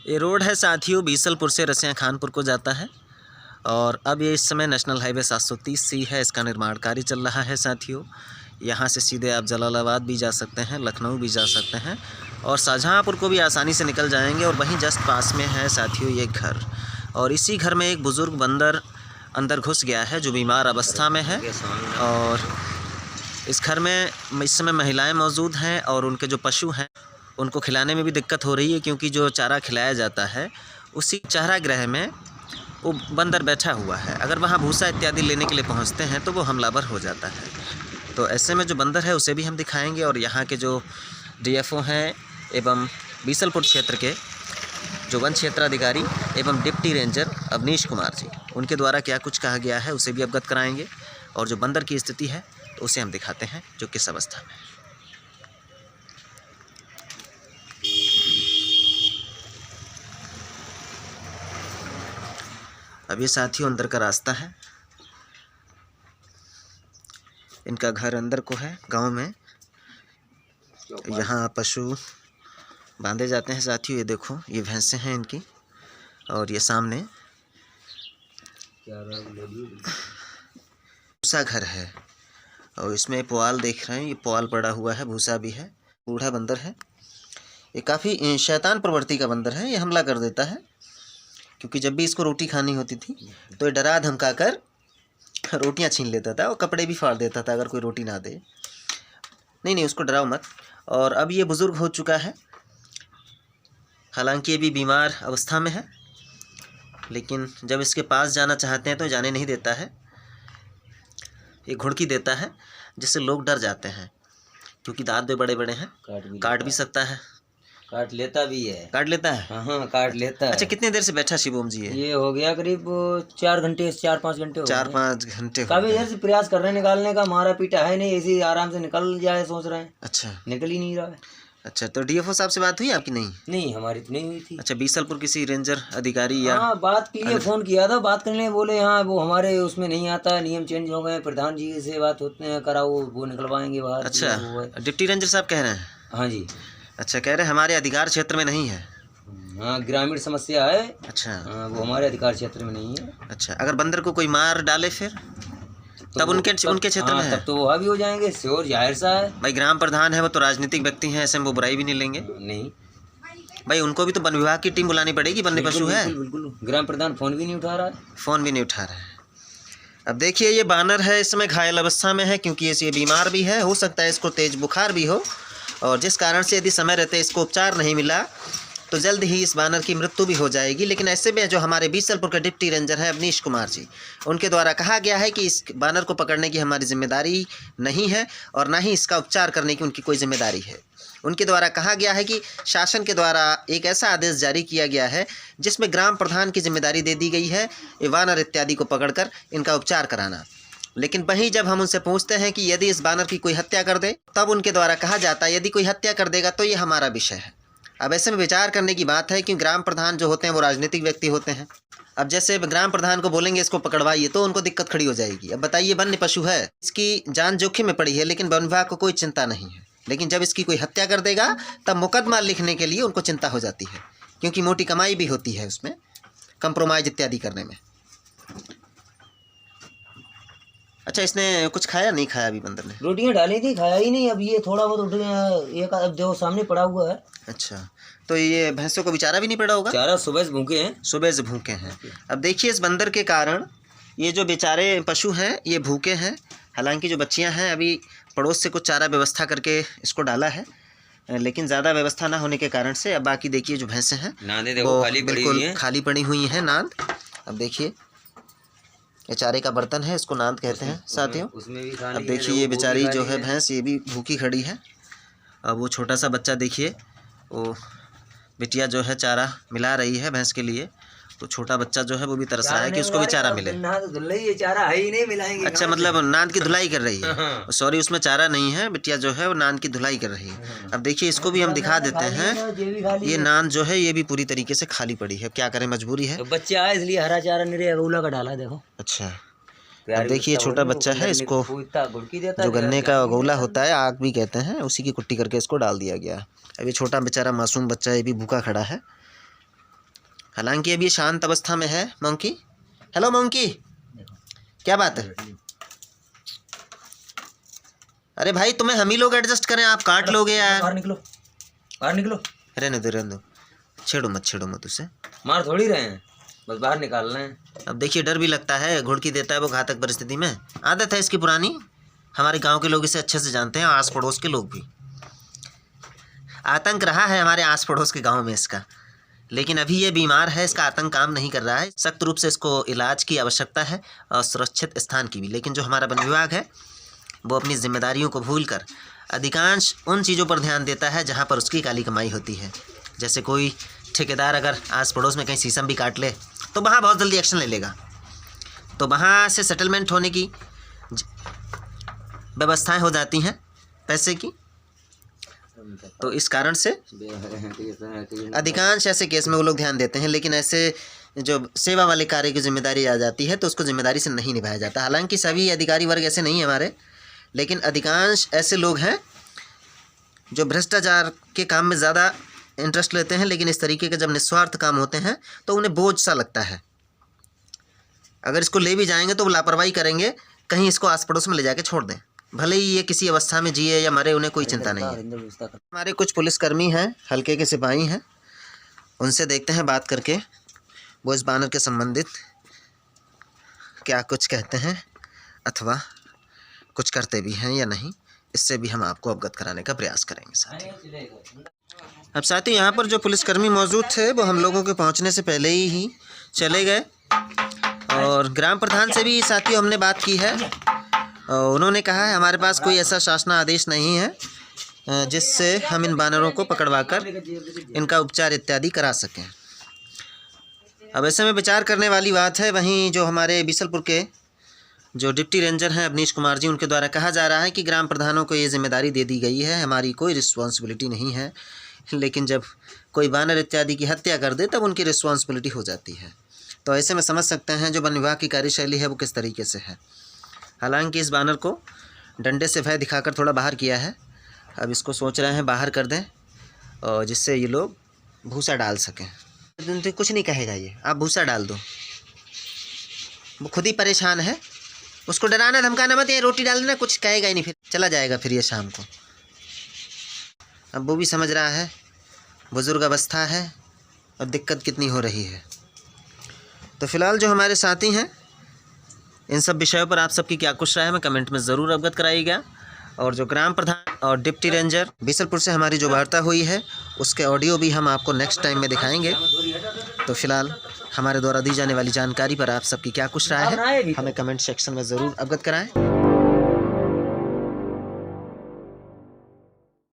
ये रोड है साथियों बीसलपुर से रसिया खानपुर को जाता है और अब ये इस समय नेशनल हाईवे 730C है। इसका निर्माण कार्य चल रहा है साथियों। यहाँ से सीधे आप जलालाबाद भी जा सकते हैं, लखनऊ भी जा सकते हैं और शाहजहाँपुर को भी आसानी से निकल जाएंगे। और वहीं जस्ट पास में है साथियों ये घर, और इसी घर में एक बुज़ुर्ग बंदर अंदर घुस गया है जो बीमार अवस्था में है। और इस घर में इस समय महिलाएं मौजूद हैं और उनके जो पशु हैं उनको खिलाने में भी दिक्कत हो रही है, क्योंकि जो चारा खिलाया जाता है उसी चारागृह में वो बंदर बैठा हुआ है। अगर वहाँ भूसा इत्यादि लेने के लिए पहुँचते हैं तो वो हमलावर हो जाता है। तो ऐसे में जो बंदर है उसे भी हम दिखाएंगे। और यहाँ के जो DFO हैं एवं बीसलपुर क्षेत्र के जो वन क्षेत्राधिकारी एवं डिप्टी रेंजर अवनीश कुमार जी, उनके द्वारा क्या कुछ कहा गया है उसे भी अवगत कराएंगे। और जो बंदर की स्थिति है तो उसे हम दिखाते हैं जो किस अवस्था में है। अब ये साथियों अंदर का रास्ता है। इनका घर अंदर को है गांव में। यहाँ पशु बांधे जाते हैं साथियों। ये देखो ये भैंसें हैं इनकी, और ये सामने भूसा घर है और इसमें पुआल देख रहे हैं। ये पुआल पड़ा हुआ है, भूसा भी है। बूढ़ा बंदर है ये, काफ़ी शैतान प्रवृत्ति का बंदर है। ये हमला कर देता है, क्योंकि जब भी इसको रोटी खानी होती थी तो ये डरा धमका कर रोटियां छीन लेता था और कपड़े भी फाड़ देता था अगर कोई रोटी ना दे। नहीं, उसको डराओ मत। और अब ये बुज़ुर्ग हो चुका है, हालांकि ये भी बीमार अवस्था में है, लेकिन जब इसके पास जाना चाहते हैं तो जाने नहीं देता है। ये घुड़की देता है जिससे लोग डर जाते हैं, क्योंकि दांत भी बड़े बड़े हैं। काट भी सकता है, काट लेता भी है। काट लेता है। हाँ, काट लेता है। अच्छा, कितने देर से बैठा शिवोम जी है? ये हो गया करीब 4 घंटे 4-5 घंटे हो गए। 4-5 घंटे काफी देर से प्रयास कर रहे हैं निकालने का, मारा पीटा है नहीं, ऐसे आराम से निकल जाए सोच रहे हैं। अच्छा, निकल ही नहीं रहा है। अच्छा, तो DFO साहब से बात हुई आपकी? नहीं, हमारी तो नहीं हुई थी। अच्छा, बीसलपुर किसी रेंजर अधिकारी या? हाँ, बात के लिए फ़ोन किया था, बात करने बोले हाँ वो हमारे उसमें नहीं आता, नियम चेंज हो गए, प्रधान जी से बात होते हैं, कराओ वो निकलवाएंगे बाहर। अच्छा, डिप्टी रेंजर साहब कह रहे हैं? हाँ जी। अच्छा, कह रहे हैं हमारे अधिकार क्षेत्र में नहीं है। हाँ, ग्रामीण समस्या है। अच्छा। हाँ, वो हमारे अधिकार क्षेत्र में नहीं है। अच्छा, अगर बंदर को कोई मार डाले फिर तब उनके क्षेत्र में है? तब तो वो भी हो जाएंगे, श्योर, जाहिर सा है। भाई ग्राम प्रधान है, वो तो राजनीतिक व्यक्ति हैं, ऐसे में वो बुराई भी नहीं लेंगे। नहीं भाई, उनको भी तो वन विभाग की टीम बुलानी पड़ेगी, वन्य पशु है। बिल्कुल। ग्राम प्रधान फ़ोन भी नहीं उठा रहा है। फ़ोन भी नहीं उठा रहा है। अब देखिए ये बानर है, इस समय घायल अवस्था में है, क्योंकि ये बीमार भी है। हो सकता है इसको तेज बुखार भी हो, और जिस कारण से यदि समय रहते इसको उपचार नहीं मिला तो जल्द ही इस बानर की मृत्यु भी हो जाएगी। लेकिन ऐसे में जो हमारे बीसलपुर के डिप्टी रेंजर हैं अवनीश कुमार जी, उनके द्वारा कहा गया है कि इस बानर को पकड़ने की हमारी जिम्मेदारी नहीं है और ना ही इसका उपचार करने की उनकी कोई जिम्मेदारी है। उनके द्वारा कहा गया है कि शासन के द्वारा एक ऐसा आदेश जारी किया गया है जिसमें ग्राम प्रधान की जिम्मेदारी दे दी गई है ये बानर इत्यादि को पकड़कर इनका उपचार कराना। लेकिन वहीं जब हम उनसे पूछते हैं कि यदि इस बानर की कोई हत्या कर दे, तब उनके द्वारा कहा जाता है यदि कोई हत्या कर देगा तो ये हमारा विषय है। अब ऐसे में विचार करने की बात है कि ग्राम प्रधान जो होते हैं वो राजनीतिक व्यक्ति होते हैं। अब जैसे ग्राम प्रधान को बोलेंगे इसको पकड़वाइए तो उनको दिक्कत खड़ी हो जाएगी। अब बताइए, वन्य पशु है, इसकी जान जोखिम में पड़ी है, लेकिन वन विभाग को कोई चिंता नहीं है। लेकिन जब इसकी कोई हत्या कर देगा तब मुकदमा लिखने के लिए उनको चिंता हो जाती है, क्योंकि मोटी कमाई भी होती है उसमें, कंप्रोमाइज इत्यादि करने में। अच्छा, इसने कुछ खाया नहीं? खाया अभी बंदर ने? रोटियां डाली थी, खाया ही नहीं। अब ये थोड़ा बहुत उठ गया, एक अब जो सामने पड़ा हुआ है। अच्छा, तो ये भैंसों को भी चारा भी नहीं पड़ा होगा? चारा सुबह से भूखे हैं। सुबह से भूखे हैं। अब देखिए इस बंदर के कारण ये जो बेचारे पशु हैं ये भूखे हैं। हालांकि जो बच्चियां हैं अभी पड़ोस से कुछ चारा व्यवस्था करके इसको डाला है, लेकिन ज़्यादा व्यवस्था ना होने के कारण से अब बाकी देखिए जो भैंसें हैं वो बिल्कुल खाली पड़ी हुई हैं नांद। अब देखिए ये चारे का बर्तन है, इसको नांद कहते हैं साथियों। अब देखिए ये बेचारी जो है भैंस, ये भी भूखी खड़ी है। अब वो छोटा सा बच्चा देखिए, वो बिटिया जो है चारा मिला रही है भैंस के लिए, तो छोटा बच्चा जो है वो भी तरस रहा है कि उसको भी चारा मिले। चारा है ही नहीं, मिलाएंगे। अच्छा, मतलब नांद की धुलाई कर रही है। सॉरी, उसमें चारा नहीं है, बिटिया जो है वो नांद की धुलाई कर रही है। अब देखिए इसको भी हम दिखा देते हैं। ये नांद जो है ये भी पूरी तरीके से खाली पड़ी है, क्या करें, मजबूरी है। बच्चे आए इसलिए हरा चारा निरे अगौला का डाला, देखो। अच्छा, अब देखिए छोटा बच्चा है, इसको जो गन्ने का अगौला होता है, आग भी कहते हैं, उसी की कुट्टी करके इसको डाल दिया गया। अब ये छोटा बेचारा मासूम बच्चा ये भी भूखा खड़ा है। हालांकि अब ये शांत अवस्था में है। मंकी, हेलो मंकी, क्या बात है? अरे भाई तुम्हें हम ही लोग एडजस्ट करें, आप काट लोगे यार। बाहर निकलो, बाहर निकलो। रहने दो रहने दो, छेड़ो मत उसे। मार थोड़ी रहे हैं, बस बाहर निकालना है। अब देखिए डर भी लगता है, घुड़की देता है वो घातक परिस्थिति में। आदत है इसकी पुरानी, हमारे गांव के लोग इसे अच्छे से जानते हैं, आस पड़ोस के लोग भी। आतंक रहा है हमारे आस पड़ोस के गांव में इसका, लेकिन अभी ये बीमार है, इसका आतंक काम नहीं कर रहा है। सख्त रूप से इसको इलाज की आवश्यकता है और सुरक्षित स्थान की भी। लेकिन जो हमारा वन विभाग है वो अपनी जिम्मेदारियों को भूलकर अधिकांश उन चीज़ों पर ध्यान देता है जहाँ पर उसकी काली कमाई होती है। जैसे कोई ठेकेदार अगर आस पड़ोस में कहीं शीशम भी काट ले तो वहाँ बहुत जल्दी एक्शन ले लेगा, तो वहाँ से सेटलमेंट होने की व्यवस्थाएं हो जाती हैं पैसे की। तो इस कारण से अधिकांश ऐसे केस में वो लोग ध्यान देते हैं, लेकिन ऐसे जो सेवा वाले कार्य की जिम्मेदारी आ जाती है तो उसको जिम्मेदारी से नहीं निभाया जाता। हालांकि सभी अधिकारी वर्ग ऐसे नहीं है हमारे, लेकिन अधिकांश ऐसे लोग हैं जो भ्रष्टाचार के काम में ज़्यादा इंटरेस्ट लेते हैं, लेकिन इस तरीके के जब निस्वार्थ काम होते हैं तो उन्हें बोझ सा लगता है। अगर इसको ले भी जाएंगे तो वो लापरवाही करेंगे, कहीं इसको आस पड़ोस में ले जाके छोड़ दें, भले ही ये किसी अवस्था में जिए या मरे, उन्हें कोई चिंता नहीं है। हमारे कुछ पुलिसकर्मी हैं, हल्के के सिपाही हैं, उनसे देखते हैं बात करके वो इस बानर के संबंधित क्या कुछ कहते हैं अथवा कुछ करते भी हैं या नहीं, इससे भी हम आपको अवगत कराने का प्रयास करेंगे साथियों। अब साथियों यहाँ पर जो पुलिसकर्मी मौजूद थे वो हम लोगों के पहुँचने से पहले ही चले गए, और ग्राम प्रधान से भी साथियों हमने बात की है। उन्होंने कहा है हमारे पास कोई ऐसा शासनादेश नहीं है जिससे हम इन बानरों को पकड़वाकर इनका उपचार इत्यादि करा सकें। अब ऐसे में विचार करने वाली बात है। वहीं जो हमारे बीसलपुर के जो डिप्टी रेंजर हैं अवनीश कुमार जी, उनके द्वारा कहा जा रहा है कि ग्राम प्रधानों को ये जिम्मेदारी दे दी गई है, हमारी कोई रिस्पॉन्सिबिलिटी नहीं है, लेकिन जब कोई बानर इत्यादि की हत्या कर दे तब उनकी रिस्पॉन्सिबिलिटी हो जाती है। तो ऐसे में समझ सकते हैं जो वन विभाग की कार्यशैली है वो किस तरीके से है। हालांकि इस बानर को डंडे से भय दिखाकर थोड़ा बाहर किया है, अब इसको सोच रहे हैं बाहर कर दें और जिससे ये लोग भूसा डाल सकें। तो कुछ नहीं कहेगा ये, आप भूसा डाल दो, वो खुद ही परेशान है, उसको डराना धमकाना मत, ये रोटी डाल देना, कुछ कहेगा ही नहीं, फिर चला जाएगा फिर ये शाम को। अब वो भी समझ रहा है बुजुर्ग अवस्था है और दिक्कत कितनी हो रही है। तो फिलहाल जो हमारे साथी हैं इन सब विषयों पर आप सबकी क्या कुछ राय है, हमें कमेंट में ज़रूर अवगत कराइएगा। और जो ग्राम प्रधान और डिप्टी रेंजर बीसलपुर से हमारी जो वार्ता हुई है उसके ऑडियो भी हम आपको नेक्स्ट टाइम में दिखाएंगे। तो फिलहाल हमारे द्वारा दी जाने वाली जानकारी पर आप सबकी क्या कुछ राय है, हमें कमेंट सेक्शन में ज़रूर अवगत कराएं।